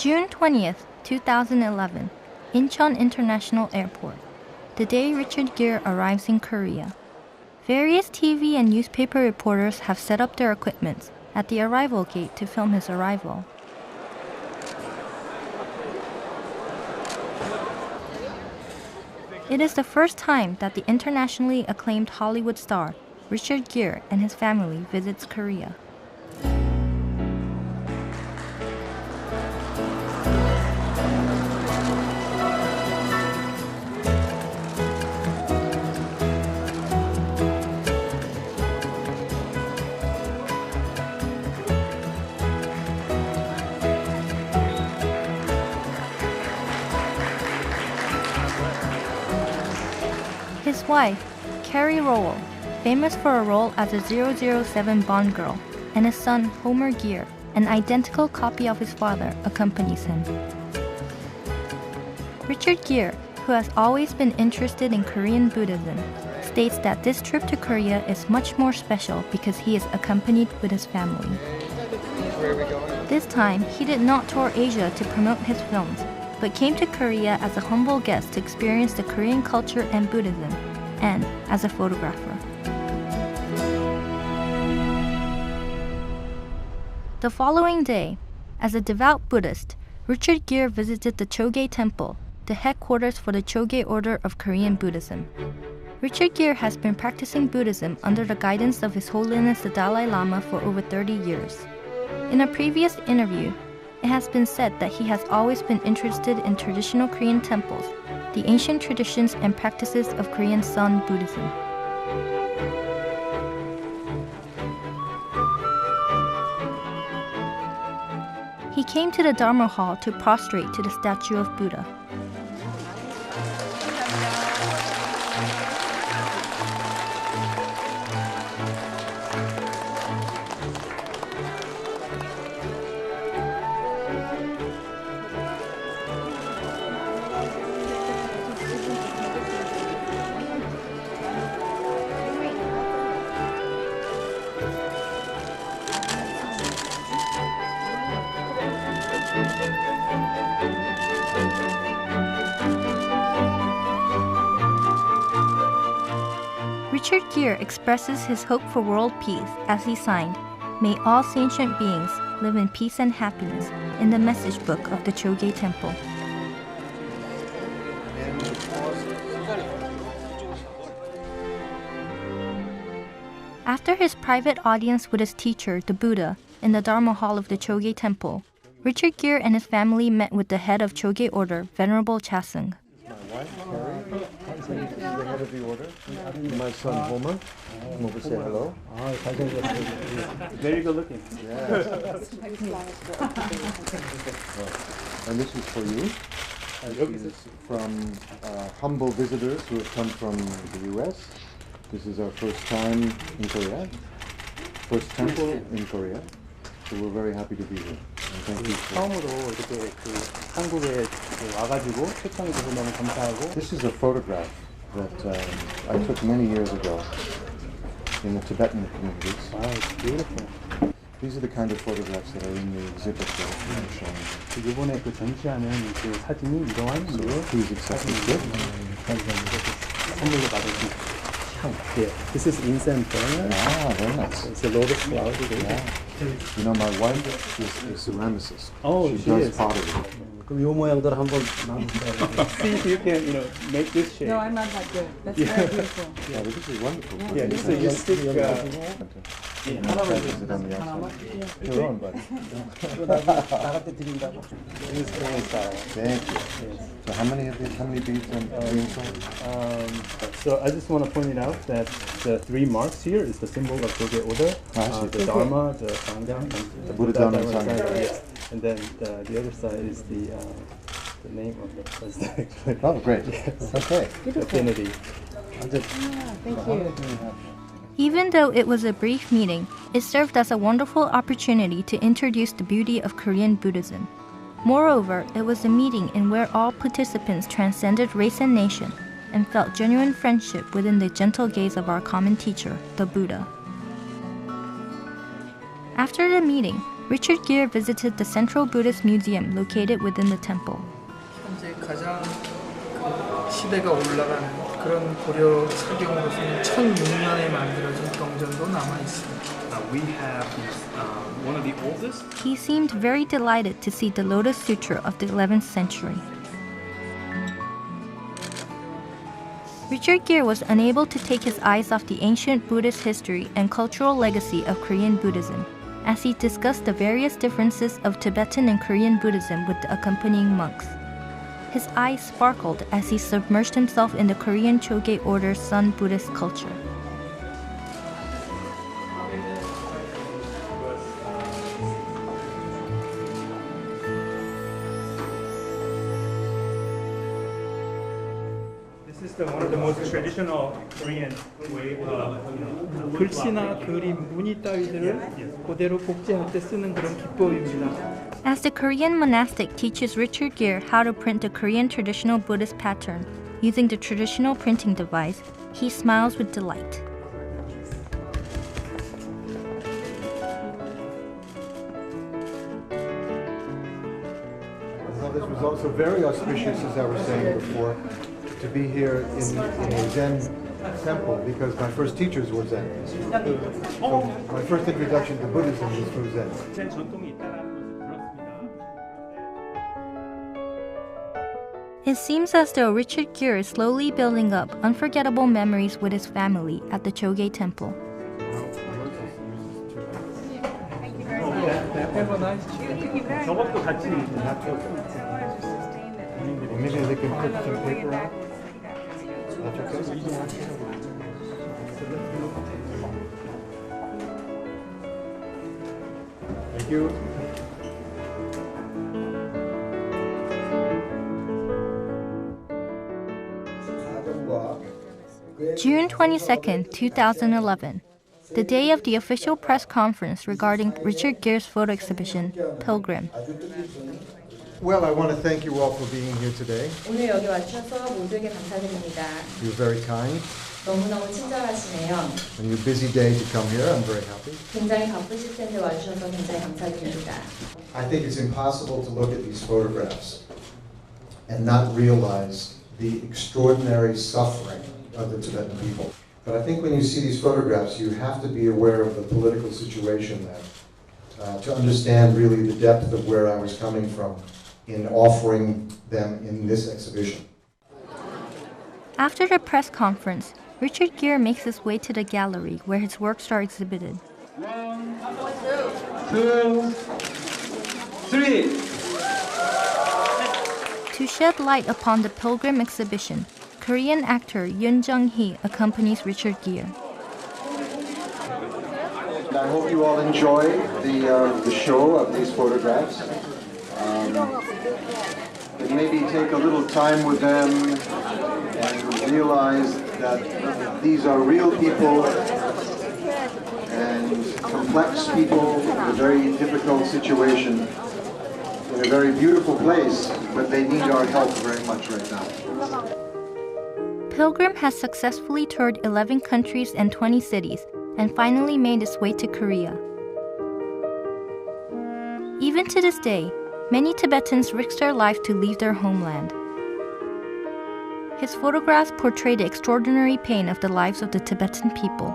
June 20th, 2011, Incheon International Airport, the day Richard Gere arrives in Korea. Various TV and newspaper reporters have set up their equipment at the arrival gate to film his arrival. It is the first time that the internationally acclaimed Hollywood star, Richard Gere, and his family visits Korea. His wife, Carrie Rowell, famous for a role as a 007 Bond girl, and his son, Homer Gere, an identical copy of his father, accompanies him. Richard Gere, who has always been interested in Korean Buddhism, states that this trip to Korea is much more special because he is accompanied with his family. This time, he did not tour Asia to promote his films, but came to Korea as a humble guest to experience the Korean culture and Buddhism, and as a photographer. The following day, as a devout Buddhist, Richard Gere visited the Jogye Temple, the headquarters for the Jogye order of Korean Buddhism. Richard Gere has been practicing Buddhism under the guidance of His Holiness the Dalai Lama for over 30 years. In a previous interview, it has been said that he has always been interested in traditional Korean temples, the ancient traditions and practices of Korean Seon Buddhism. He came to the Dharma Hall to prostrate to the statue of Buddha. Richard Gere expresses his hope for world peace as he signed, "May all sentient beings live in peace and happiness," in the message book of the Jogye Temple. After his private audience with his teacher, the Buddha, in the Dharma Hall of the Jogye Temple, Richard Gere and his family met with the head of Jogye order, Venerable Chasung. My wife, Carrie, is the head of the order. My son, Homer. Come over, say hello. Very good looking. Yes. And this is for you. And this is from humble visitors who have come from the U.S. This is our first time in Korea. First temple in Korea. So we're very happy to be here. And thank you. 처음으로 이렇게 한국에 와가지고 초청해줘서 너무 감사하고. This is a photograph that I took many years ago in the Tibetan communities. Wow, it's beautiful. These are the kind of photographs that are in the exhibit that I'm showing. 이번에 그 전시하는 그 사진이 이러한 So please accept this gift. 선물로 받을 수 있어요. Yeah, this is incense burner. Ah, very nice. It's a lotus flower. Yeah. You know, my wife is a ceramicist. Oh, she she does is. pottery. 그럼 요 모양들 한번 see if you can, make this shape. No, I'm not that good. That's very beautiful. Yeah, this is wonderful. Yeah, this is you stick. 하나만 is it on the outside? Your own, buddy. 나갈 때 드린다고. This is Korean style. Thank you. Yes. So how many beads are being sold? So I just want to point it out that the three marks here is the symbol of Jogye order, I see. the Dharma, the Sangha, and the Buddha, Dharma, and Sangha. Yes. And then the other side is the name of the president. Oh, great. Yes. Okay. Affinity. Thank you. Even though it was a brief meeting, it served as a wonderful opportunity to introduce the beauty of Korean Buddhism. Moreover, it was a meeting in where all participants transcended race and nation and felt genuine friendship within the gentle gaze of our common teacher, the Buddha. After the meeting, Richard Gere visited the Central Buddhist Museum located within the temple. 현재 가장 시대가 올라가는 그런 고려 사경으로서는 1006년에 만들어진 경전도 남아 있습니다. We have one of the oldest. He seemed very delighted to see the Lotus Sutra of the 11th century. Richard Gere was unable to take his eyes off the ancient Buddhist history and cultural legacy of Korean Buddhism, as he discussed the various differences of Tibetan and Korean Buddhism with the accompanying monks. His eyes sparkled as he submerged himself in the Korean Jogye order's Sun Buddhist culture. This is one of the most traditional Korean way of 글씨나 그림, 무늬 따위들을 그대로 복제할 때 쓰는 그런 기법입니다. As the Korean monastic teaches Richard Gere how to print the Korean traditional Buddhist pattern using the traditional printing device, he smiles with delight. Well, this was also very auspicious, as I was saying before, to be here in a Zen temple, because my first teachers were Zen. So my first introduction to Buddhism was through Zen. zen 전통이 있다는 것을 들었습니다. It seems as though Richard Gere is slowly building up unforgettable memories with his family at the Jogye temple. Have a nice trip. 저것도 같이 Maybe they can put some paper out. That's okay. Thank you. June 22nd, 2011, the day of the official press conference regarding Richard Gere's photo exhibition, Pilgrim. Well, I want to thank you all for being here today. 오늘 여기 와주셔서 모두에게 감사드립니다. You're very kind. 너무너무 친절하시네요. On your busy day to come here, I'm very happy. 굉장히 바쁘실 텐데 와주셔서 굉장히 감사드립니다. I think it's impossible to look at these photographs and not realize the extraordinary suffering of the Tibetan people. But I think when you see these photographs, you have to be aware of the political situation there to understand really the depth of where I was coming from in offering them in this exhibition. After the press conference, Richard Gere makes his way to the gallery where his works are exhibited. 1, 2, 3. To shed light upon the Pilgrim exhibition, Korean actor Yoon Jung-hee accompanies Richard Gere. I hope you all enjoy the show of these photographs. And maybe take a little time with them and realize that these are real people and complex people in a very difficult situation, in a very beautiful place, but they need our help very much right now. Pilgrim has successfully toured 11 countries and 20 cities and finally made its way to Korea. Even to this day, many Tibetans risk their life to leave their homeland. His photographs portray the extraordinary pain of the lives of the Tibetan people.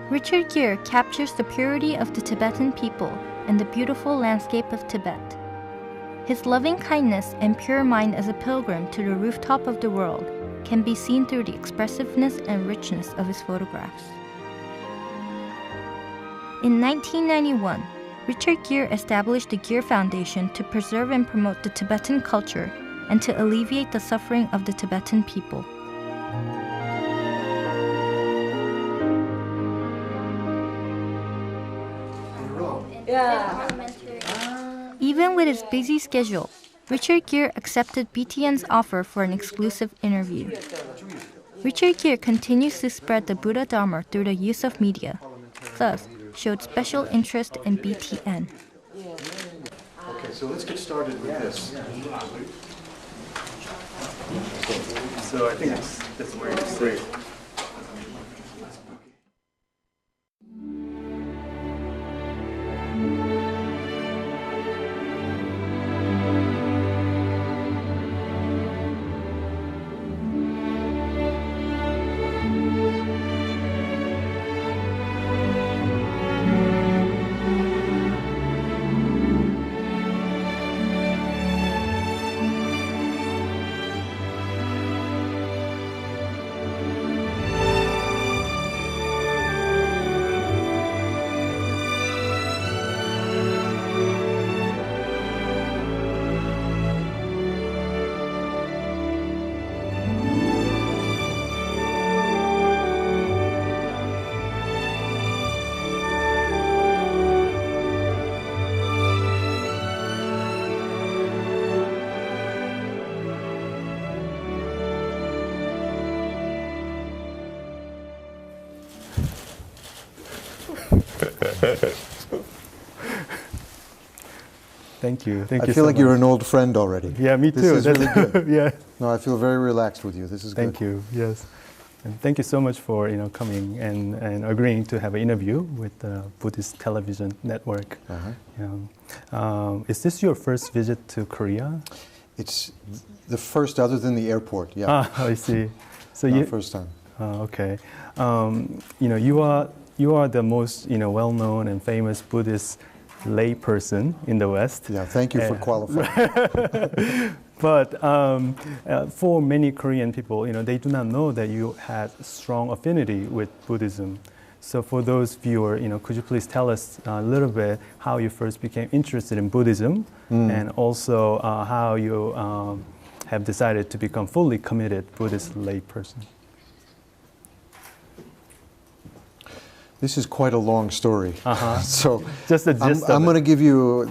Richard Gere captures the purity of the Tibetan people and the beautiful landscape of Tibet. His loving kindness and pure mind as a pilgrim to the rooftop of the world can be seen through the expressiveness and richness of his photographs. In 1991, Richard Gere established the Gere Foundation to preserve and promote the Tibetan culture and to alleviate the suffering of the Tibetan people. Even with his busy schedule, Richard Gere accepted BTN's offer for an exclusive interview. Richard Gere continues to spread the Buddha Dharma through the use of media, thus showed special interest in BTN. Okay, so let's get started with this. So I think that's where it's great. Thank you. Thank I you feel so like much. you're an old friend already. Yeah, me too. This is really good. Yeah. No, I feel very relaxed with you. This is good. Thank you. Yes. And thank you so much for coming and agreeing to have an interview with the Buddhist television network. Uh-huh. Is this your first visit to Korea? It's the first, other than the airport. Yeah, Ah, I see. So not first time. Okay. You are the most well-known and famous Buddhist lay person in the West. Yeah, thank you for qualifying. But for many Korean people, they do not know that you had strong affinity with Buddhism. So for those viewers, could you please tell us a little bit how you first became interested in Buddhism, and also how you have decided to become fully committed Buddhist lay person? This is quite a long story. Uh-huh. So just the gist I'm going to give you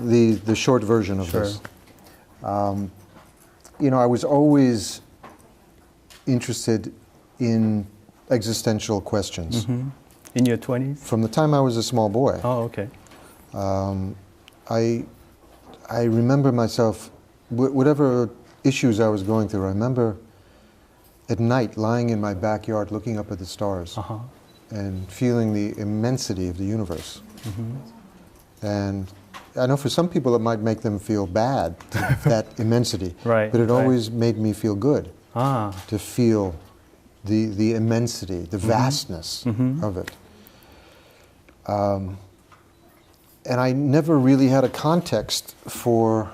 the short version of Sure. this. I was always interested in existential questions. Mm-hmm. In your 20s? From the time I was a small boy. Oh, okay. I remember myself, whatever issues I was going through, I remember at night lying in my backyard looking up at the stars. Uh-huh. And feeling the immensity of the universe. Mm-hmm. And I know for some people it might make them feel bad, that immensity. Right, but it right. always made me feel good to feel the immensity, the vastness of it. And I never really had a context for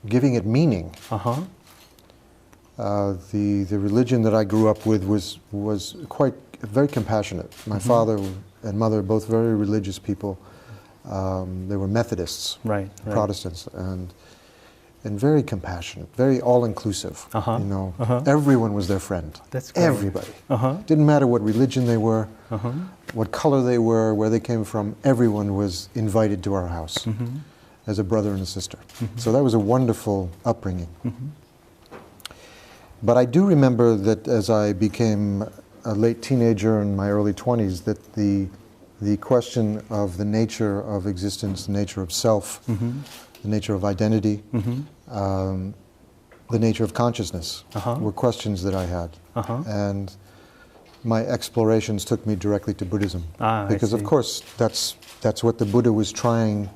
giving it meaning. Uh-huh. The religion that I grew up with was quite very compassionate. My father and mother, both very religious people. They were Methodists, Right. Protestants, and very compassionate, very all-inclusive. Uh-huh. Everyone was their friend. That's great. Everybody. Uh-huh. Didn't matter what religion they were, Uh-huh. what color they were, where they came from. Everyone was invited to our house as a brother and a sister. So that was a wonderful upbringing. But I do remember that as I became a late teenager in my early 20s, that the question of the nature of existence, the nature of self, the nature of identity, the nature of consciousness were questions that I had. And my explorations took me directly to Buddhism. Because of course that's what the Buddha was trying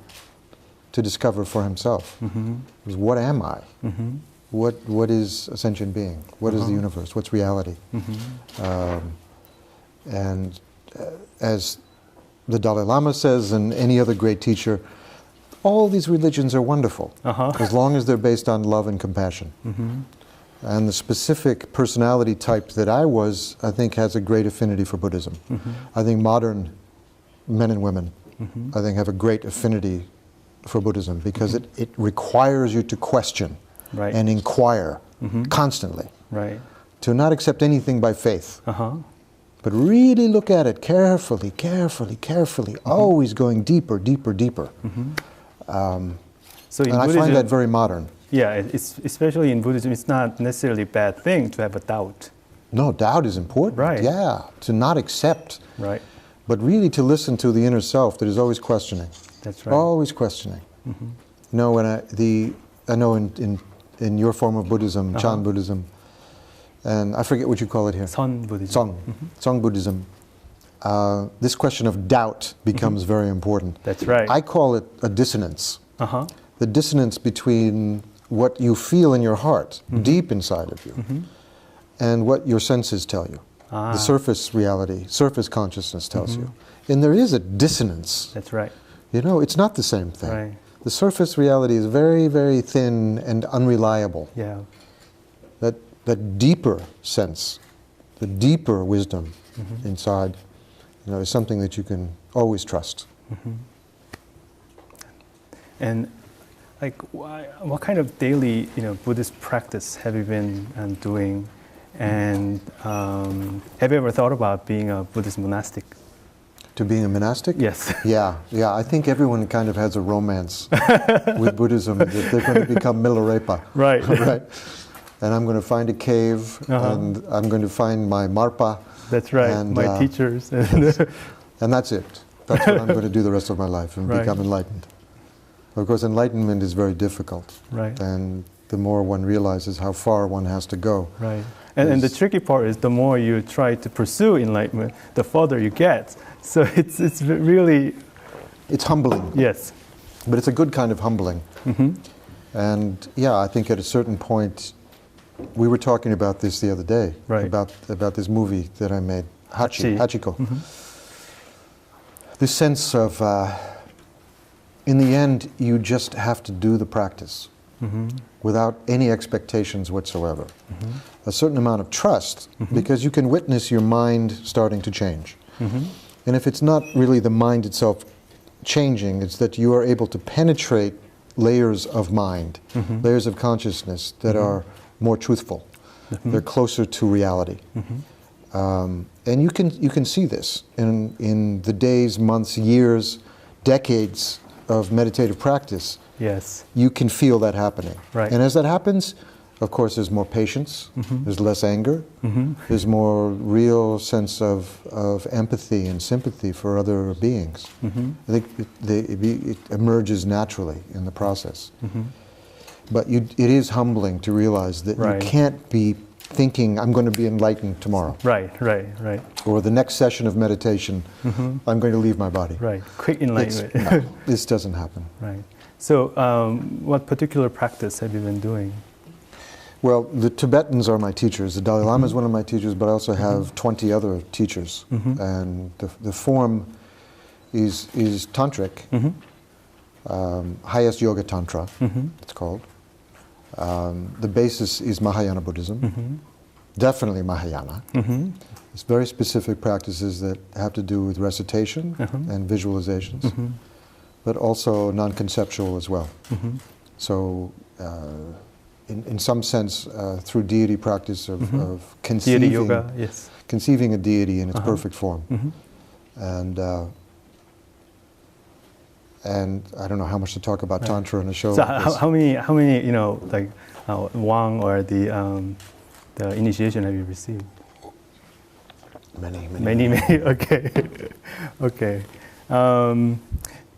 to discover for himself. Was what am I? What is a sentient being? What is the universe? What's reality? As the Dalai Lama says, and any other great teacher, all these religions are wonderful as long as they're based on love and compassion. And the specific personality type that I was, I think, has a great affinity for Buddhism. I think modern men and women, I think, have a great affinity for Buddhism because it requires you to question and inquire constantly. Right. To not accept anything by faith, but really look at it carefully, always going deeper, deeper, deeper. So in and I Buddhism, find that very modern. Yeah, it's, especially in Buddhism, it's not necessarily a bad thing to have a doubt. No, doubt is important. Right. Yeah, to not accept. Right. But really to listen to the inner self that is always questioning. That's right. Always questioning. When I know in in your form of Buddhism, Chan Buddhism, and I forget what you call it here. Son Buddhism. Song. Song Buddhism. This question of doubt becomes very important. That's right. I call it a dissonance. Uh-huh. The dissonance between what you feel in your heart, deep inside of you, and what your senses tell you. The surface reality, surface consciousness tells you. And there is a dissonance. That's right. You know, it's not the same thing. Right. The surface reality is very, very thin and unreliable. Yeah. That deeper sense, the deeper wisdom inside, you know, is something that you can always trust. And like, what kind of daily, Buddhist practice have you been doing? And have you ever thought about being a Buddhist monastic? To being a monastic? Yes. Yeah. I think everyone kind of has a romance with Buddhism that they're going to become Milarepa. Right. Right. And I'm going to find a cave, and I'm going to find my Marpa. That's right. And, my teachers. And that's it. That's what I'm going to do the rest of my life, and become enlightened. Of course, enlightenment is very difficult. Right. And the more one realizes how far one has to go. Right. And the tricky part is the more you try to pursue enlightenment, the farther you get. So it's really... It's humbling. Yes. But it's a good kind of humbling. And yeah, I think at a certain point, we were talking about this the other day, about this movie that I made, Hachiko. This sense of, in the end, you just have to do the practice without any expectations whatsoever. A certain amount of trust, because you can witness your mind starting to change. And if it's not really the mind itself changing, it's that you are able to penetrate layers of mind, layers of consciousness that are more truthful. They're closer to reality. And you can see this in the days, months, years, decades of meditative practice. Yes. You can feel that happening. Right. And as that happens, of course, there's more patience, there's less anger, there's more real sense of empathy and sympathy for other beings. I think it emerges naturally in the process. But it is humbling to realize that you can't be thinking, I'm going to be enlightened tomorrow. Right. Or the next session of meditation, I'm going to leave my body. Right, quick enlightenment. No, this doesn't happen. Right. So what particular practice have you been doing? Well, the Tibetans are my teachers. The Dalai Lama is one of my teachers, but I also have 20 other teachers. And the form is tantric, highest yoga tantra, it's called. The basis is Mahayana Buddhism, definitely Mahayana. It's very specific practices that have to do with recitation and visualizations, but also non-conceptual as well. So in some sense, through deity practice of conceiving, deity yoga, yes. Conceiving a deity in its perfect form. And I don't know how much to talk about Tantra in a show. So like how many like Wang or the initiation have you received? Many. Okay. Okay.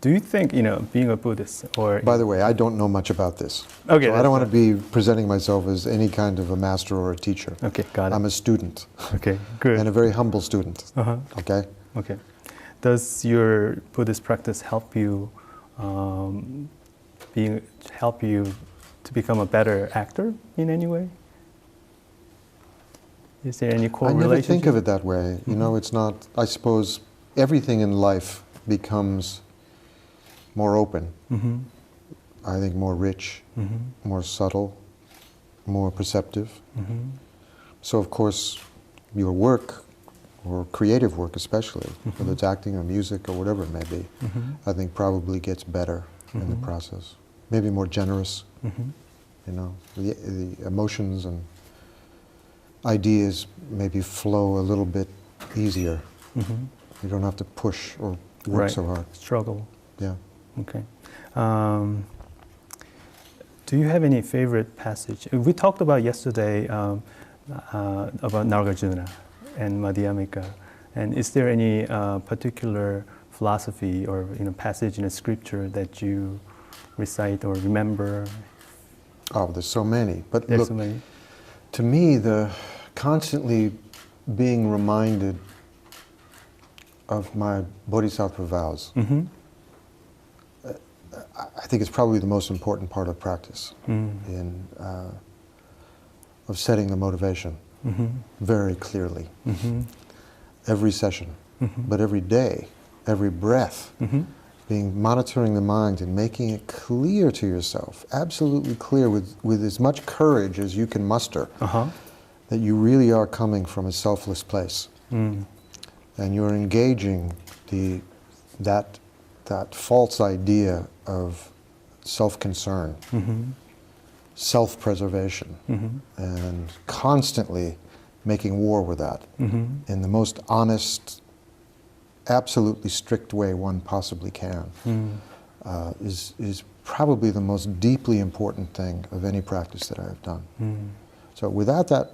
Do you think, being a Buddhist or... By the way, I don't know much about this. Okay. So I don't want to be presenting myself as any kind of a master or a teacher. Okay, got it. I'm a student. Okay, good. And a very humble student. Okay? Okay. Does your Buddhist practice help you to become a better actor in any way? Is there any correlation? I never think of it that way. It's not, I suppose, everything in life becomes more open. I think more rich, more subtle, more perceptive. So of course, your work, or creative work especially, whether it's acting or music or whatever it may be, I think probably gets better in the process. Maybe more generous, the emotions and ideas maybe flow a little bit easier. You don't have to push or work so hard. Struggle. Yeah. Okay. Do you have any favorite passage? We talked about yesterday about Nagarjuna and Madhyamika. And is there any particular philosophy or passage in a scripture that you recite or remember? Oh, there's so many. But There's look, so many. to me, the constantly being reminded of my bodhisattva vows, Mm-hmm. I think it's probably the most important part of practice of setting the motivation very clearly. Every session, but every day, every breath, monitoring the mind and making it clear to yourself, absolutely clear with as much courage as you can muster, that you really are coming from a selfless place. And you're engaging that false idea of self-concern, self-preservation, and constantly making war with that in the most honest, absolutely strict way one possibly can, is probably the most deeply important thing of any practice that I have done. So without that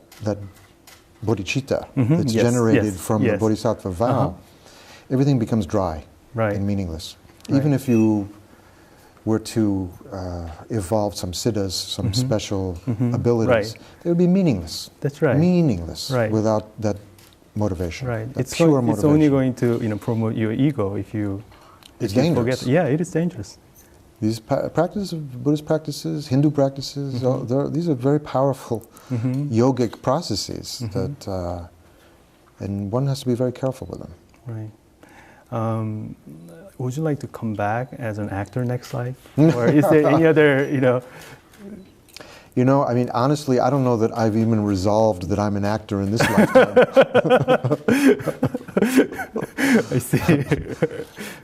bodhicitta that's generated from the bodhisattva vow, everything becomes dry and meaningless. Even if you were to evolve some siddhas, some special abilities, they would be meaningless. That's right. Meaningless without that motivation. Right. It's pure motivation. It's only going to promote your ego if you. It's dangerous. Yeah, it is dangerous. These practices, Buddhist practices, Hindu practices, these are very powerful yogic processes that, and one has to be very careful with them. Right. Would you like to come back as an actor next life, or is there any other, You know, I mean, honestly, I don't know that I've even resolved that I'm an actor in this lifetime. I see.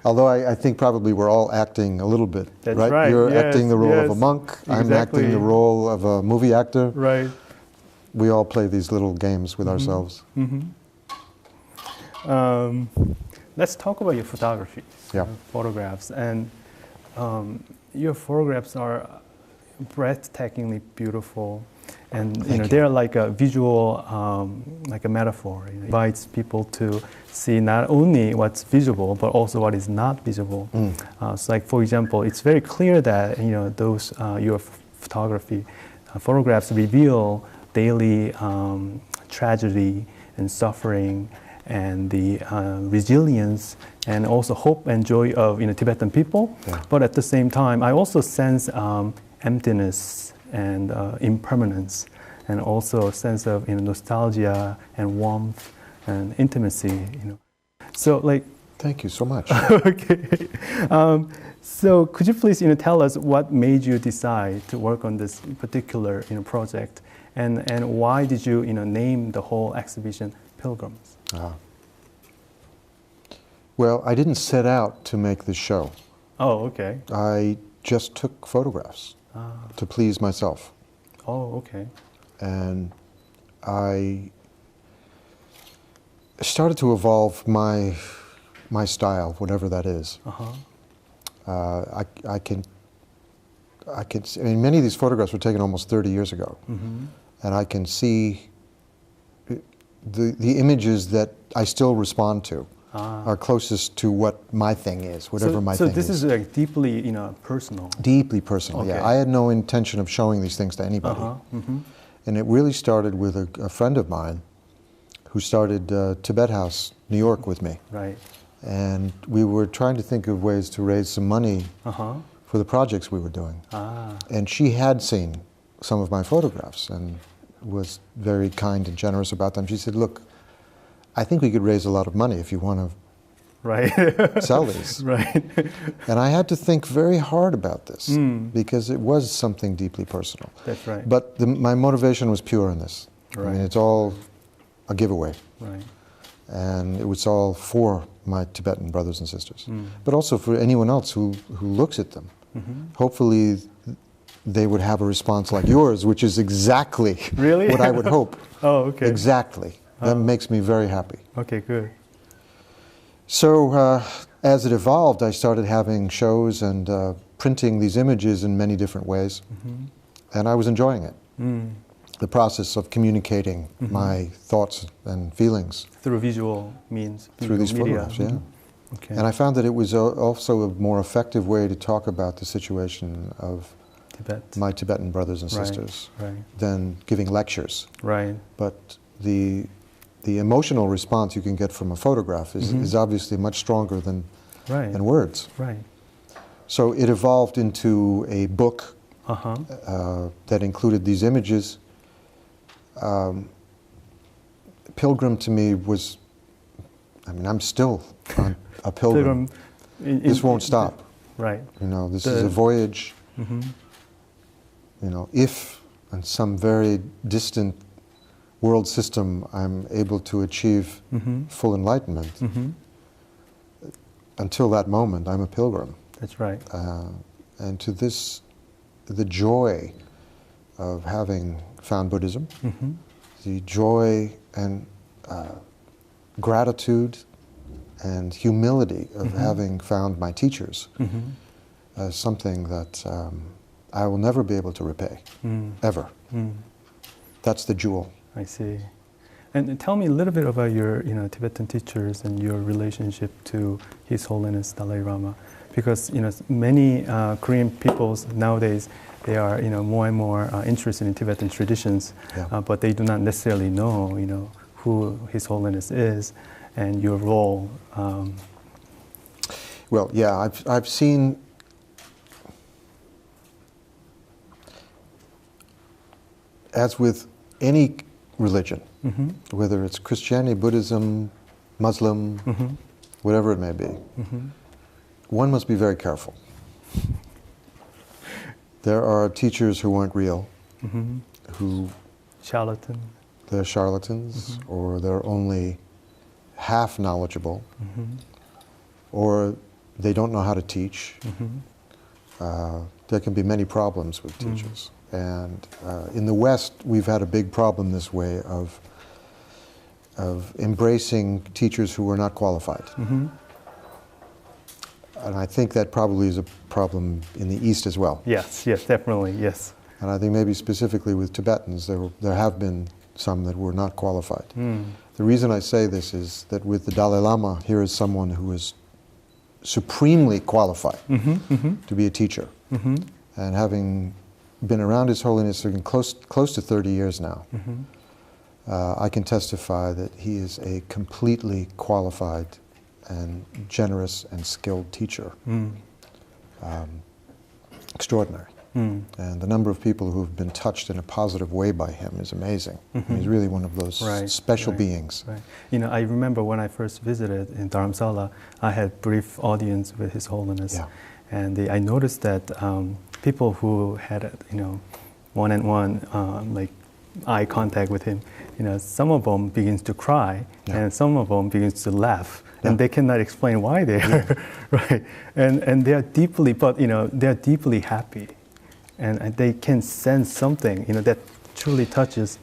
Although I think probably we're all acting a little bit, That's right? right. You're Yes, acting the role of a yes, monk. I'm exactly. acting the role of a movie actor. Right. We all play these little games with ourselves. Let's talk about your photography. Yeah. Photographs, and your photographs are breathtakingly beautiful, and they're like a visual, like a metaphor. It invites people to see not only what's visible but also what is not visible. So, like for example, it's very clear that those your photography photographs reveal daily tragedy and suffering, and the resilience and also hope and joy of Tibetan people. But at the same time, I also sense emptiness and impermanence, and also a sense of nostalgia and warmth and intimacy. So like. Thank you so much. Okay. So could you please tell us what made you decide to work on this particular project, and why did you name the whole exhibition Pilgrims? Well, I didn't set out to make this show. Oh, okay. I just took photographs to please myself. Oh, okay. And I started to evolve my style, whatever that is. I mean, many of these photographs were taken almost 30 years ago, and I can see the images that I still respond to are closest to what my thing is, whatever my thing is. So this is like deeply, personal. Deeply personal, Okay. yeah. I had no intention of showing these things to anybody. And it really started with a friend of mine who started Tibet House, New York with me. Right. And we were trying to think of ways to raise some money for the projects we were doing. And she had seen some of my photographs and was very kind and generous about them. She said, look, I think we could raise a lot of money if you want to sell these. Right. And I had to think very hard about this because it was something deeply personal. That's right. But my motivation was pure in this. Right. I mean, it's all a giveaway. Right. And it was all for my Tibetan brothers and sisters, but also for anyone else who looks at them. Hopefully they would have a response like yours, which is exactly what I would hope. Oh, okay. Exactly. That makes me very happy. Okay, good. So as it evolved, I started having shows and printing these images in many different ways, and I was enjoying it. The process of communicating my thoughts and feelings through visual means, through these media. photographs, yeah. Okay. And I found that it was also a more effective way to talk about the situation of my Tibetan brothers and sisters than giving lectures. Right. But the emotional response you can get from a photograph is obviously much stronger than words. Right. So it evolved into a book that included these images. Pilgrim to me was, I'm still on a pilgrim. This won't stop. Right. This is a voyage. If in some very distant world system I'm able to achieve full enlightenment, until that moment I'm a pilgrim. That's right. And to this, the joy of having found Buddhism, the joy and gratitude and humility of having found my teachers, something that I will never be able to repay, ever. That's the jewel. I see. And tell me a little bit about your, Tibetan teachers and your relationship to His Holiness Dalai Lama, because many Korean peoples nowadays, they are more and more interested in Tibetan traditions, but they do not necessarily know who His Holiness is and your role. Well, yeah, I've seen. As with any religion, whether it's Christianity, Buddhism, Muslim, whatever it may be, one must be very careful. There are teachers who aren't real, who they're charlatans, or they're only half knowledgeable, or they don't know how to teach. There can be many problems with teachers. And in the West, we've had a big problem this way of embracing teachers who are not qualified. And I think that probably is a problem in the East as well. Yes, definitely, yes. And I think maybe specifically with Tibetans, there have been some that were not qualified. The reason I say this is that with the Dalai Lama, here is someone who is supremely qualified to be a teacher. And having been around His Holiness for close to 30 years now, I can testify that he is a completely qualified and generous and skilled teacher. Extraordinary. And the number of people who have been touched in a positive way by him is amazing. He's really one of those special beings. Right. I remember when I first visited in Dharamsala, I had brief audience with His Holiness. And I noticed that people who had, one-on-one, like eye contact with him, some of them begins to cry, and some of them begins to laugh, and they cannot explain why they are, right? And they are deeply, they are deeply happy, and they can sense something, that truly touches.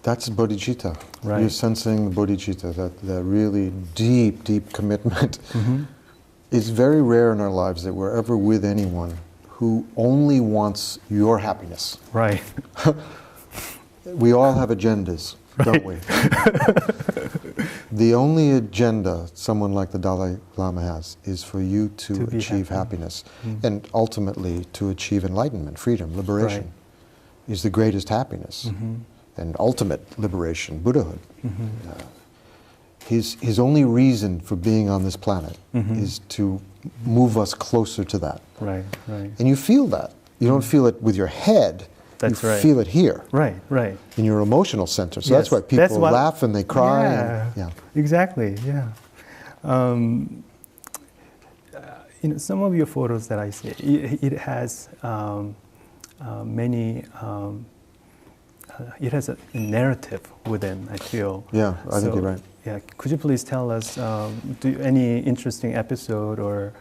That's bodhicitta. Right. You're sensing bodhicitta, that really deep, deep commitment. It's very rare in our lives that we're ever with anyone who only wants your happiness. Right. We all have agendas, don't we? The only agenda someone like the Dalai Lama has is for you to achieve happiness, and ultimately to achieve enlightenment, freedom, liberation is the greatest happiness, and ultimate liberation, Buddhahood. His only reason for being on this planet is to move us closer to that. Right. And you feel that. You don't feel it with your head. That's you feel it here. Right. In your emotional center. So that's why people laugh and they cry. Exactly. Yeah. Some of your photos that I see, it has many. It has a narrative within, I feel. Yeah, I think you're right. Yeah, could you please tell us any interesting episode or?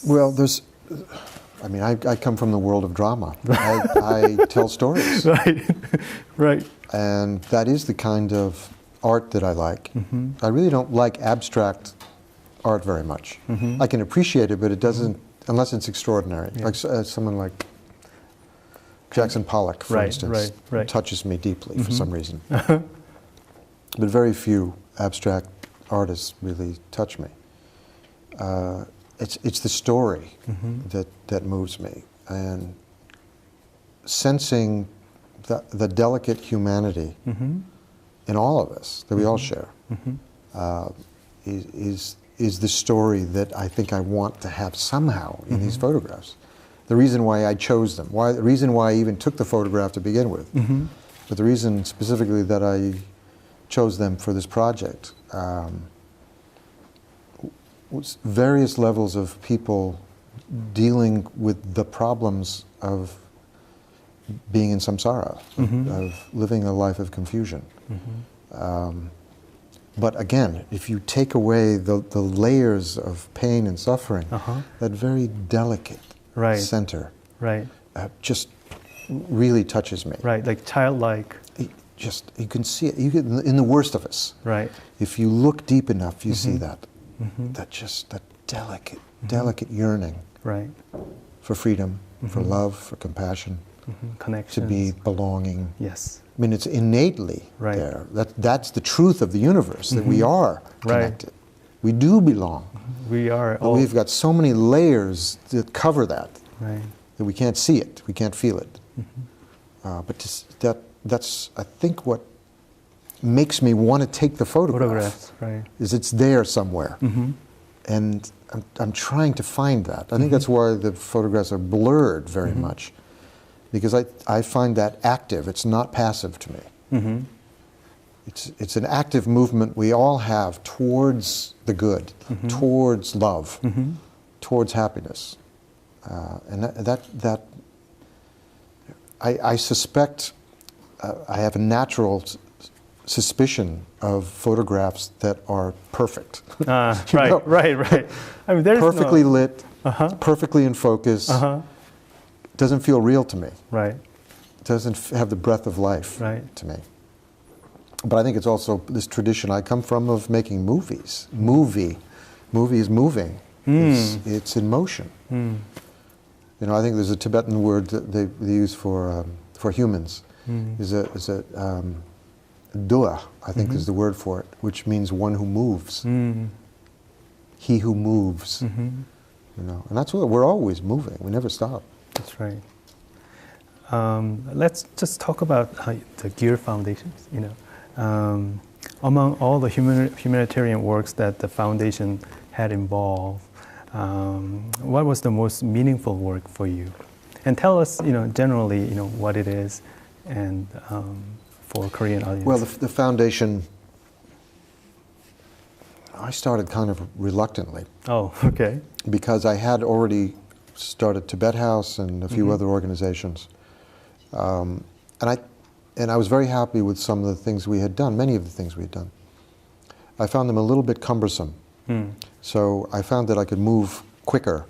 Well, there's. I come from the world of drama. I tell stories. Right. And that is the kind of art that I like. I really don't like abstract art very much. I can appreciate it, but it doesn't, unless it's extraordinary. Like someone like Jackson Pollock, for instance, touches me deeply for some reason. But very few abstract artists really touch me. It's the story that moves me, and sensing the delicate humanity in all of us that we all share is the story that I think I want to have somehow in these photographs. The reason why I chose them, the reason why I even took the photograph to begin with, but the reason specifically that I chose them for this project was various levels of people dealing with the problems of being in samsara, of living a life of confusion. But again, if you take away the layers of pain and suffering, that very delicate center just really touches me. Right, like childlike. You can see it in the worst of us. Right. If you look deep enough, you see that. That delicate yearning. Right. For freedom, for love, for compassion. Connection. To be belonging. Yes. I mean, it's innately there. That's the truth of the universe, that we are connected. We do belong. We are. But we've got so many layers that cover that, that we can't see it, we can't feel it. But that's, I think, what makes me want to take the photograph. Is it's there somewhere. And I'm trying to find that. I think that's why the photographs are blurred very much. Because I find that active, it's not passive to me. It's an active movement we all have towards the good, towards love, towards happiness. And I suspect, I have a natural suspicion of photographs that are perfect. Right. I mean, there's perfectly lit, perfectly in focus. Doesn't feel real to me. Right. Doesn't have the breath of life to me. But I think it's also this tradition I come from of making movies. Movie is moving. It's in motion. You know, I think there's a Tibetan word that they use for humans. Is a dua, I think is the word for it, which means one who moves. He who moves. You know, and that's what we're always moving. We never stop. That's right. Let's just talk about the Gere Foundations. You know, among all the humanitarian works that the foundation had involved, what was the most meaningful work for you? And tell us, you know, generally, you know, what it is, and for Korean audience. Well, the foundation, I started kind of reluctantly. Oh, okay. Because I had already started Tibet House and a few other organizations. And I was very happy with some of the things we had done, many of the things we had done. I found them a little bit cumbersome. So I found that I could move quicker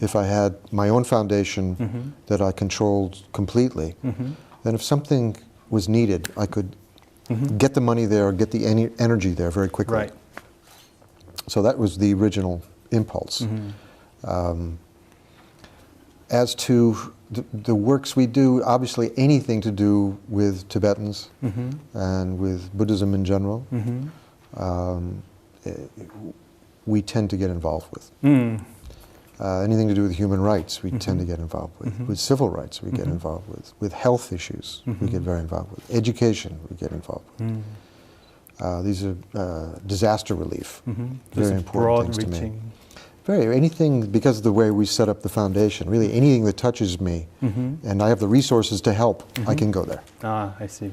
if I had my own foundation that I controlled completely. Then if something was needed, I could get the money there, get the energy there very quickly. Right. So that was the original impulse. As to the works we do, obviously anything to do with Tibetans and with Buddhism in general, we tend to get involved with. Anything to do with human rights, we tend to get involved with. With civil rights, we get involved with. With health issues, we get very involved with. Education, we get involved with. These are disaster relief, very important things to me. Anything, because of the way we set up the foundation, really anything that touches me, and I have the resources to help, I can go there. Ah, I see.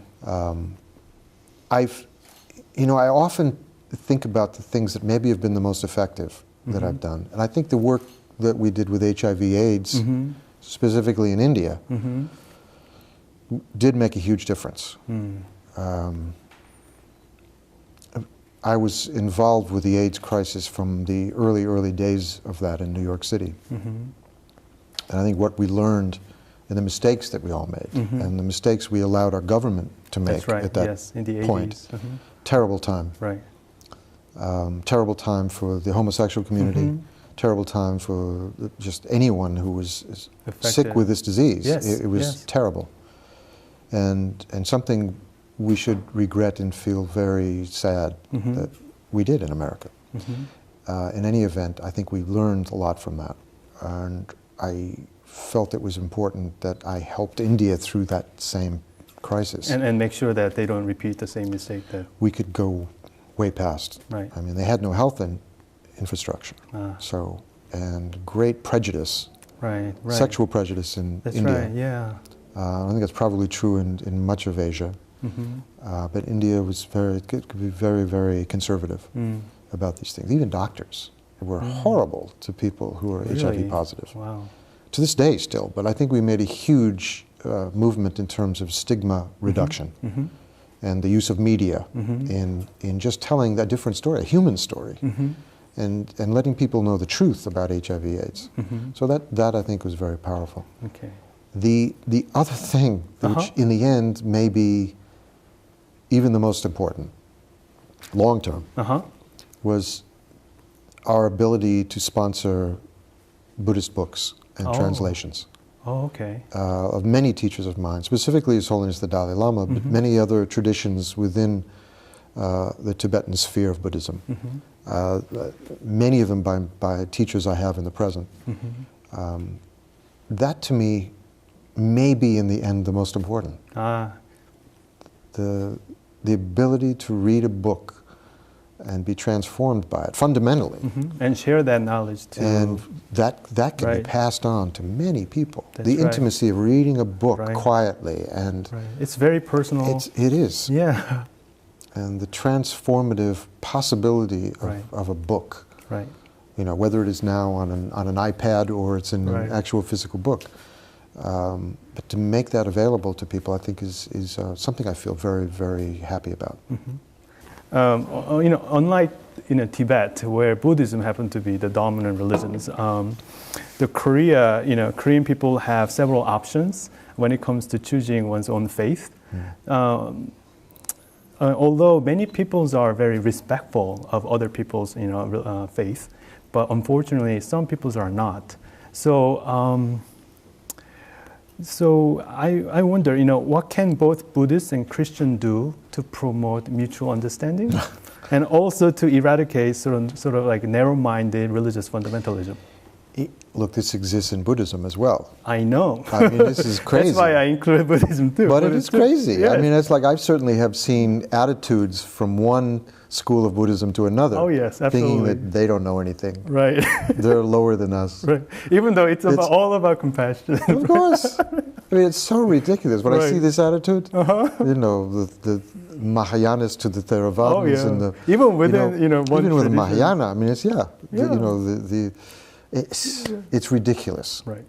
I often think about the things that maybe have been the most effective that I've done. And I think the work that we did with HIV/AIDS, specifically in India, did make a huge difference. I was involved with the AIDS crisis from the early days of that in New York City. And I think what we learned and the mistakes that we all made and the mistakes we allowed our government to make at that in the point. 80s. Terrible time. Right. Terrible time for the homosexual community. Terrible time for just anyone who was sick with this disease. It was terrible. And something we should regret and feel very sad that we did in America. In any event, I think we learned a lot from that. And I felt it was important that I helped India through that same crisis. And make sure that they don't repeat the same mistake that We could go way past. Right. I mean, they had no health infrastructure. So, and great prejudice, right. sexual prejudice in That's India. right, yeah. I think that's probably true in much of Asia. But India was could be very, very conservative about these things. Even doctors were horrible to people who are Really? HIV positive. Wow. To this day still, but I think we made a huge movement in terms of stigma reduction and the use of media in just telling a different story, a human story, and letting people know the truth about HIV/AIDS. So that I think was very powerful. Okay. The other thing, which in the end may be even the most important, long term, was our ability to sponsor Buddhist books and translations. Oh, okay. Of many teachers of mine, specifically His Holiness the Dalai Lama, but many other traditions within the Tibetan sphere of Buddhism. Many of them by teachers I have in the present. That to me may be in the end the most important. The ability to read a book and be transformed by it fundamentally. And share that knowledge too. And that can be passed on to many people. The intimacy of reading a book quietly and it's very personal. It is. Yeah. And the transformative possibility of a book. Right. You know, whether it is now on an iPad or it's in an actual physical book. But to make that available to people, I think is something I feel very, very happy about. You know, unlike Tibet, where Buddhism happened to be the dominant religions, the Korean people have several options when it comes to choosing one's own faith. Although many peoples are very respectful of other people's faith, but unfortunately some peoples are not. So I wonder, what can both Buddhists and Christian do to promote mutual understanding, and also to eradicate sort of like narrow-minded religious fundamentalism? Look, this exists in Buddhism as well. I know. I mean, this is crazy. That's why I include Buddhism too. But it is crazy. Yes. I mean, it's like I certainly have seen attitudes from one school of Buddhism to another. Oh yes, absolutely. Thinking that they don't know anything. Right. They're lower than us. Right. Even though it's all about compassion. Of course. I mean, it's so ridiculous. When I see this attitude, the Mahayanas to the Theravadins and the even within one even with the tradition. Mahayana, I mean, it's ridiculous. Right.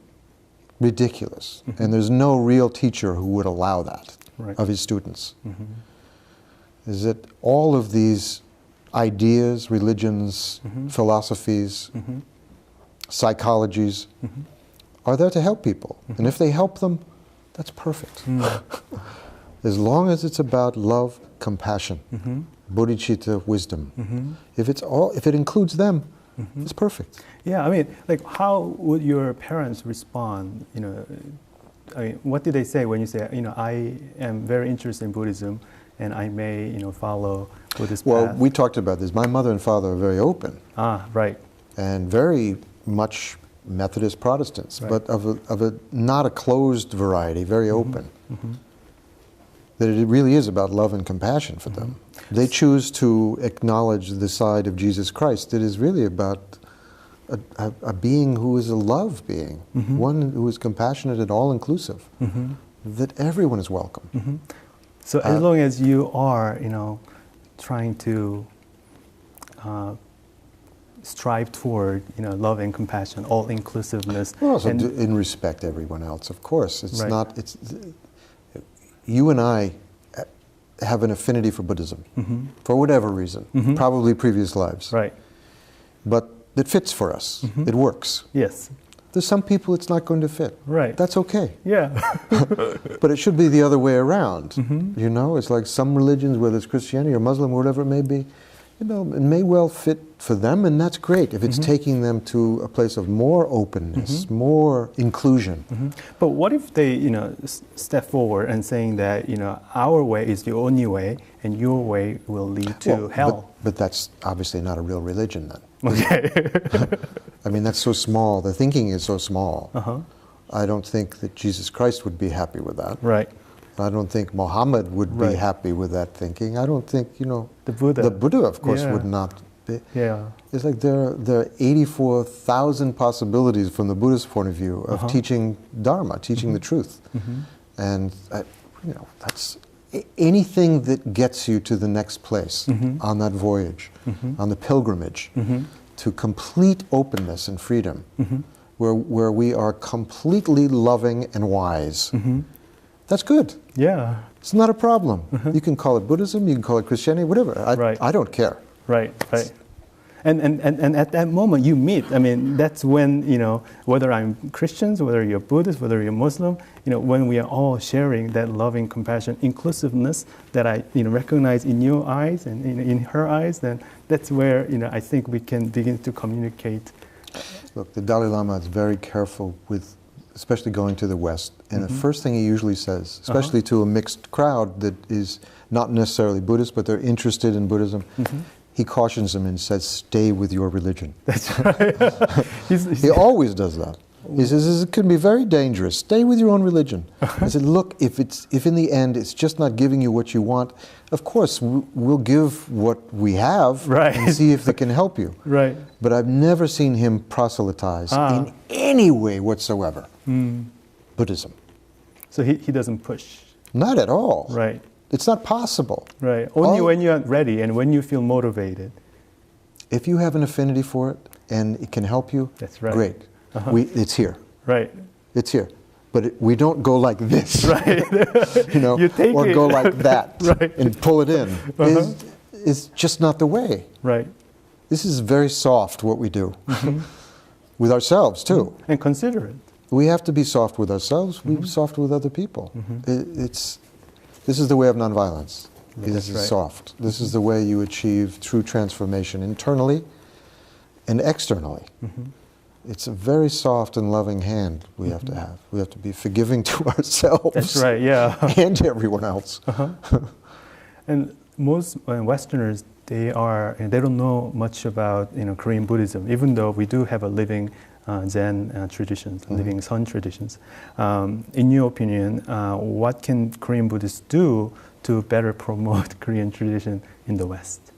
Ridiculous. And there's no real teacher who would allow that of his students. Is that all of these ideas, religions, philosophies, psychologies are there to help people. And if they help them, that's perfect. As long as it's about love, compassion, bodhicitta, wisdom. If it includes them, it's perfect. Yeah, I mean, like, how would your parents respond? I mean, what did they say when you say, I am very interested in Buddhism, and I may, follow Buddhist path? Well, we talked about this. My mother and father are very open. Right. And very much Methodist Protestants, but of a not a closed variety, very open. That it really is about love and compassion for them. They choose to acknowledge the side of Jesus Christ that is really about a being who is a love being, one who is compassionate and all-inclusive, that everyone is welcome. So as long as you are, trying to strive toward, love and compassion, all-inclusiveness. Well, also in respect everyone else, of course. It's not. It's you and I have an affinity for Buddhism for whatever reason, probably previous lives. Right. But it fits for us. It works. Yes. There's some people it's not going to fit. Right. That's okay. Yeah. But it should be the other way around. It's like some religions, whether it's Christianity or Muslim or whatever it may be, it may well fit for them, and that's great if it's taking them to a place of more openness, more inclusion. But what if they, step forward and saying that, our way is the only way, and your way will lead to hell? But that's obviously not a real religion then. Okay. I mean, that's so small. The thinking is so small. I don't think that Jesus Christ would be happy with that. Right. I don't think Muhammad would be Right. happy with that thinking. I don't think, The Buddha. the Buddha, of course, Yeah. would not be. Yeah. It's like there are 84,000 possibilities from the Buddhist point of view of teaching Dharma, teaching the truth. And, that's anything that gets you to the next place on that voyage, on the pilgrimage, to complete openness and freedom, where we are completely loving and wise. That's good. Yeah. It's not a problem. You can call it Buddhism, you can call it Christianity, whatever. Right. I don't care. Right. Right. And at that moment you meet. I mean, that's when, whether I'm Christians, whether you're Buddhist, whether you're Muslim, when we are all sharing that loving, compassion, inclusiveness that I, recognize in your eyes and in her eyes, then that's where, I think we can begin to communicate. Look, the Dalai Lama is very careful with, especially going to the West. And the first thing he usually says, especially to a mixed crowd that is not necessarily Buddhist, but they're interested in Buddhism, he cautions them and says, stay with your religion. That's right. He always does that. He says, it can be very dangerous. Stay with your own religion. I said, look, if in the end it's just not giving you what you want, of course, we'll give what we have and see if they can help you. Right. But I've never seen him proselytize in any way whatsoever. Buddhism. So he doesn't push. Not at all. Right. It's not possible. Right. Only when you're ready and when you feel motivated. If you have an affinity for it and it can help you, that's right. Great. It's here. Right. It's here. But we don't go like this. Right. You take or go like that right. and pull it in. It's just not the way. Right. This is very soft what we do. With ourselves too. And considerate. We have to be soft with ourselves, we be soft with other people. This is the way of nonviolence. This is soft. This is the way you achieve true transformation internally and externally. It's a very soft and loving hand we have to have. We have to be forgiving to ourselves. That's right, yeah. And everyone else. And most Westerners, they don't know much about Korean Buddhism, even though we do have a living Zen traditions, living Sun traditions. In your opinion, what can Korean Buddhists do to better promote Korean tradition in the West?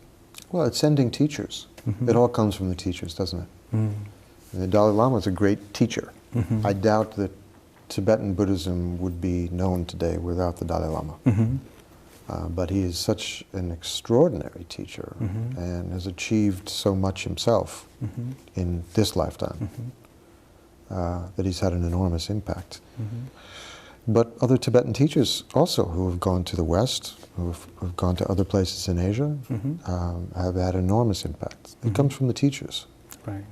Well, it's sending teachers. It all comes from the teachers, doesn't it? The Dalai Lama is a great teacher. I doubt that Tibetan Buddhism would be known today without the Dalai Lama. But he is such an extraordinary teacher and has achieved so much himself in this lifetime that he's had an enormous impact. But other Tibetan teachers also who have gone to the West, who've gone to other places in Asia, have had enormous impact. It comes from the teachers. Right.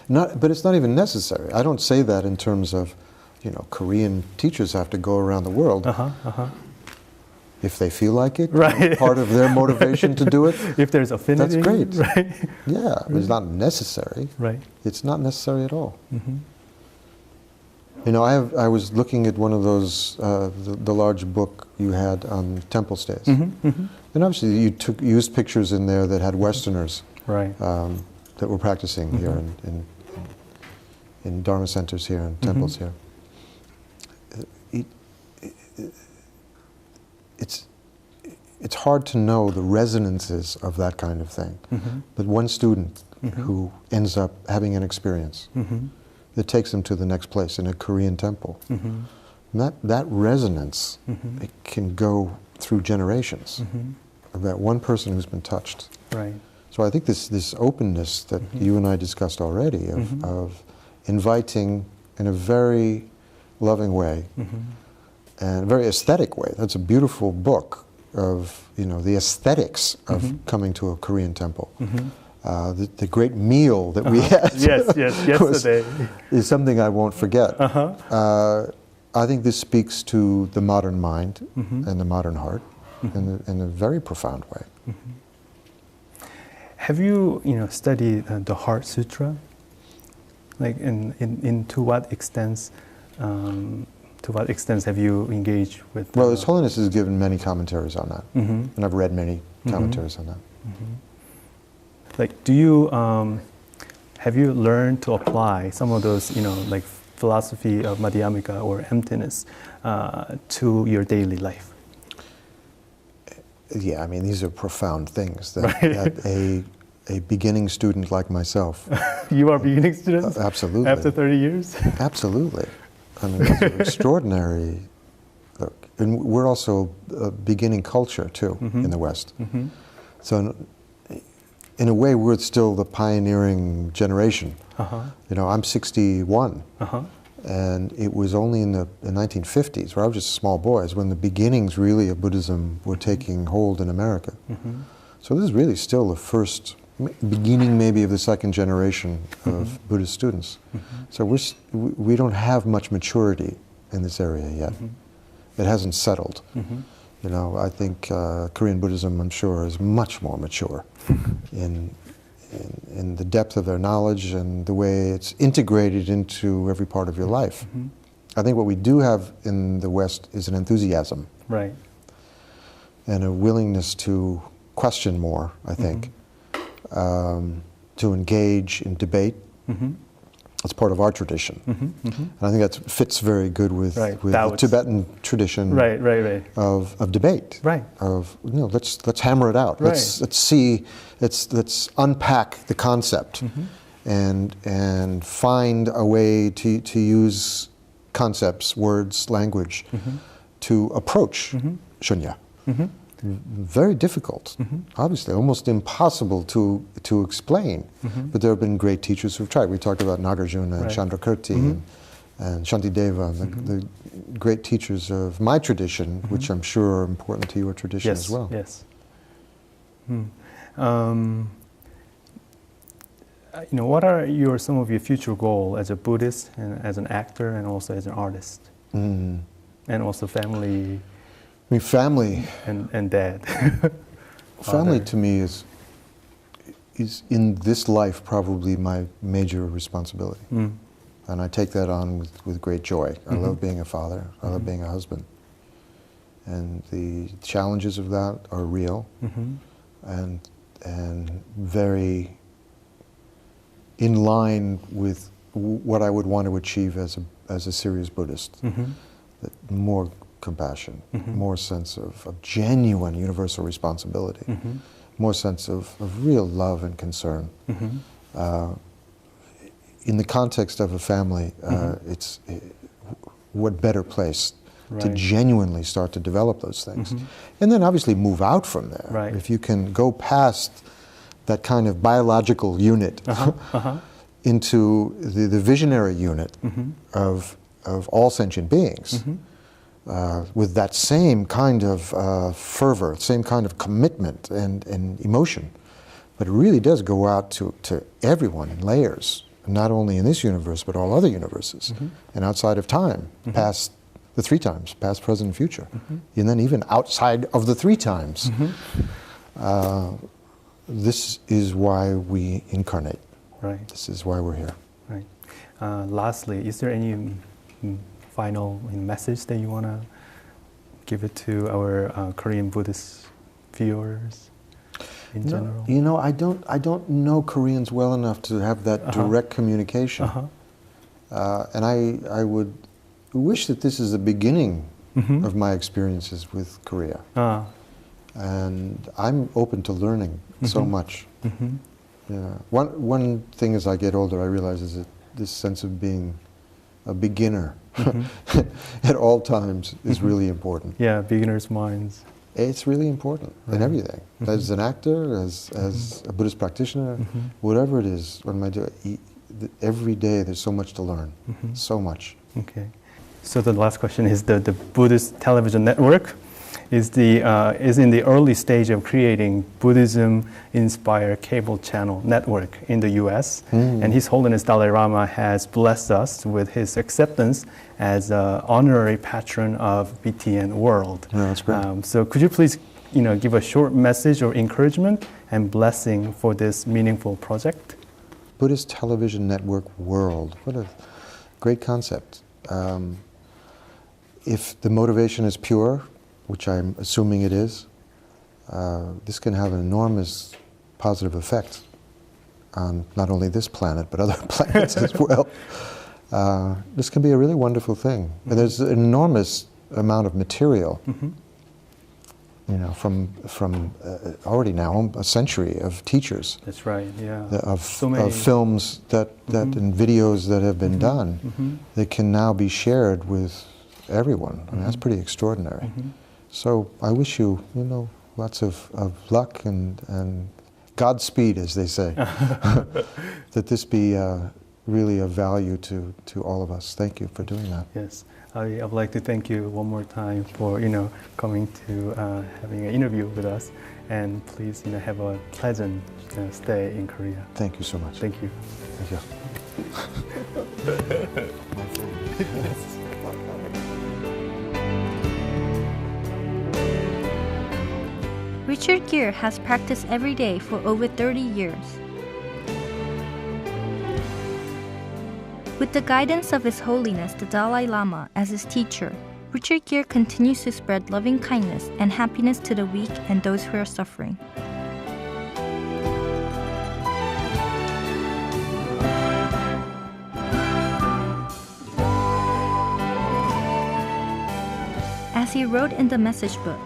But it's not even necessary. I don't say that in terms of, Korean teachers have to go around the world. If they feel like it, right. Part of their motivation to do it. If there's affinity, that's great. Right. Yeah, it's not necessary. Right. It's not necessary at all. I was looking at one of those, the large book you had on temple stays. And obviously you used pictures in there that had Westerners right. That were practicing here in Dharma centers here and temples here. It's hard to know the resonances of that kind of thing. But one student who ends up having an experience that takes them to the next place in a Korean temple, and that resonance, it can go through generations of that one person who's been touched. Right. So I think this openness that you and I discussed already of inviting in a very loving way and a very aesthetic way. That's a beautiful book of the aesthetics of coming to a Korean temple. The great meal that we had yesterday is something I won't forget. I think this speaks to the modern mind and the modern heart in a very profound way. Have you studied the Heart Sutra? Like to what extent have you engaged with? Well, His Holiness has given many commentaries on that, and I've read many commentaries on that. Like, do you have you learned to apply some of those philosophy of madhyamika or emptiness to your daily life? Yeah, I mean, these are profound things that a beginning student like myself. You are beginning students? Absolutely. After 30 years? Absolutely. I mean, it's an extraordinary look. And we're also a beginning culture, too, in the West. So in a way, we're still the pioneering generation. You know, I'm 61. And it was only in the 1950s, where I was just a small boy, when the beginnings really of Buddhism were taking hold in America. So this is really still the first beginning, maybe, of the second generation of Buddhist students. So we don't have much maturity in this area yet. It hasn't settled. You know, I think Korean Buddhism, I'm sure, is much more mature in the depth of their knowledge and the way it's integrated into every part of your life. I think what we do have in the West is an enthusiasm. Right. And a willingness to question more, I think, to engage in debate. It's part of our tradition. And I think that fits very good with the Tibetan tradition of debate. Of, you know, let's hammer it out. Let's see, let's unpack the concept and find a way to use concepts, words, language to approach shunya. Very difficult, obviously, almost impossible to explain. But there have been great teachers who've tried. We talked about Nagarjuna and Chandrakirti and Shantideva, the great teachers of my tradition, which I'm sure are important to your tradition as well. Yes. You know, what are some of your future goals as a Buddhist and as an actor and also as an artist? And also family. I mean, family and dad. Family to me is in this life probably my major responsibility, and I take that on with great joy. I love being a father. I love being a husband, and the challenges of that are real, and very in line with what I would want to achieve as a serious Buddhist. That more compassion, more sense of genuine universal responsibility, more sense of real love and concern. In the context of a family, what better place to genuinely start to develop those things. And then obviously move out from there. If you can go past that kind of biological unit into the visionary unit of all sentient beings, with that same kind of fervor, same kind of commitment and emotion. But it really does go out to everyone in layers, not only in this universe, but all other universes, and outside of time, past the three times, past, present, and future, and then even outside of the three times. This is why we incarnate. This is why we're here. Lastly, is there any final message that you want to give it to our Korean Buddhist viewers in general? You know, I don't know Koreans well enough to have that direct communication, and I would wish that this is the beginning of my experiences with Korea, and I'm open to learning so much. One thing as I get older, I realize is that this sense of being a beginner at all times is really important. Yeah, beginner's minds. It's really important in everything. As an actor, as a Buddhist practitioner, whatever it is, what am I doing? Every day there's so much to learn, so much. Okay. So the last question is the Buddhist television network is in the early stage of creating Buddhism-inspired cable channel network in the U.S. And His Holiness Dalai Lama has blessed us with his acceptance as honorary patron of BTN World. Yeah, that's great. So could you please, give a short message or encouragement and blessing for this meaningful project? Buddhist Television Network World. What a great concept. If the motivation is pure, which I'm assuming it is, this can have an enormous positive effect on not only this planet, but other planets as well. this can be a really wonderful thing. And there's an enormous amount of material, you know, from already now a century of teachers. That's right. Yeah. Of films that and videos that have been done that can now be shared with everyone. I mean, that's pretty extraordinary. So I wish you, you know, lots of luck and Godspeed, as they say. That this be really of value to all of us. Thank you for doing that. Yes. I would like to thank you one more time for, you know, coming to having an interview with us, and please, you know, have a pleasant stay in Korea. Thank you so much. Thank you. Thank you. Richard Gere has practiced every day for over 30 years. With the guidance of His Holiness the Dalai Lama as his teacher, Richard Gere continues to spread loving kindness and happiness to the weak and those who are suffering. As he wrote in the message book,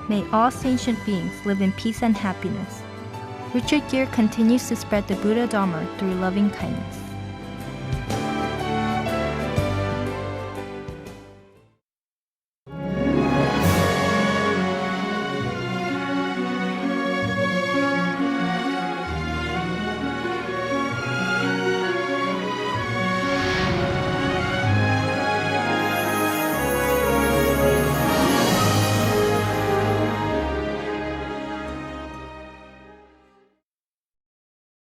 "May all sentient beings live in peace and happiness," Richard Gere continues to spread the Buddha Dharma through loving kindness.